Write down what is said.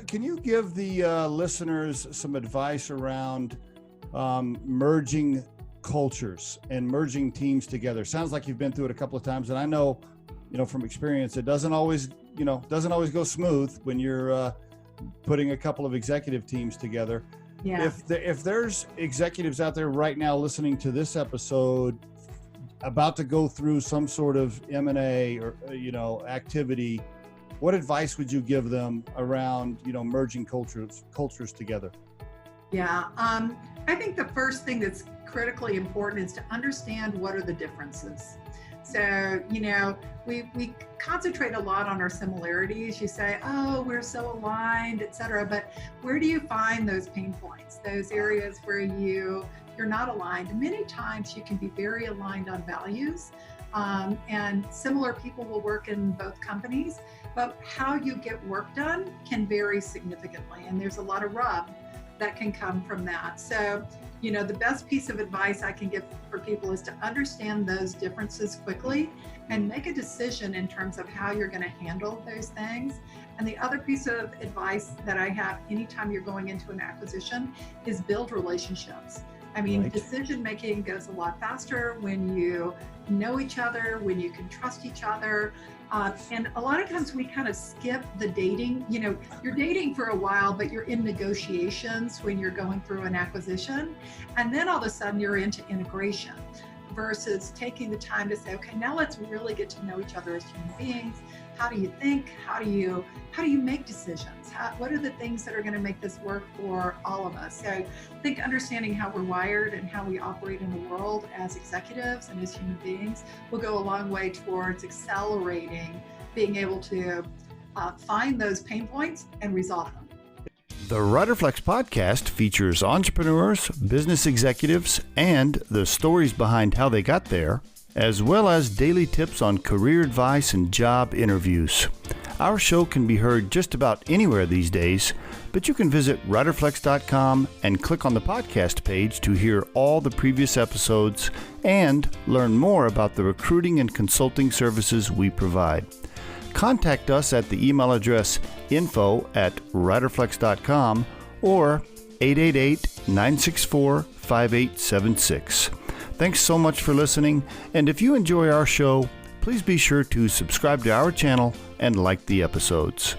Can you give the listeners some advice around merging cultures and merging teams together? Sounds like you've been through it a couple of times, and I know, from experience, it doesn't always go smooth when you're putting a couple of executive teams together. Yeah. If there's executives out there right now listening to this episode, about to go through some sort of M&A or activity, what advice would you give them around merging cultures together? Yeah, I think the first thing that's critically important is to understand what are the differences. So, we concentrate a lot on our similarities. You say, oh, we're so aligned, et cetera, but where do you find those pain points, those areas where you're not aligned? Many times you can be very aligned on values, and similar people will work in both companies, but how you get work done can vary significantly, and there's a lot of rub that can come from that. So, the best piece of advice I can give for people is to understand those differences quickly and make a decision in terms of how you're going to handle those things. And the other piece of advice that I have anytime you're going into an acquisition is build relationships. I mean, Right. Decision making goes a lot faster when you know each other, when you can trust each other. And a lot of times we kind of skip the dating. You're dating for a while, but you're in negotiations when you're going through an acquisition. And then all of a sudden you're into integration versus taking the time to say, okay, now let's really get to know each other as human beings. How do you think? How do you make decisions? What are the things that are going to make this work for all of us? So I think understanding how we're wired and how we operate in the world as executives and as human beings will go a long way towards accelerating being able to find those pain points and resolve them. The Riderflex podcast features entrepreneurs, business executives, and the stories behind how they got there, as well as daily tips on career advice and job interviews. Our show can be heard just about anywhere these days, but you can visit riderflex.com and click on the podcast page to hear all the previous episodes and learn more about the recruiting and consulting services we provide. Contact us at the email address info@riderflex.com or 888-964-5876. Thanks so much for listening, and if you enjoy our show, please be sure to subscribe to our channel and like the episodes.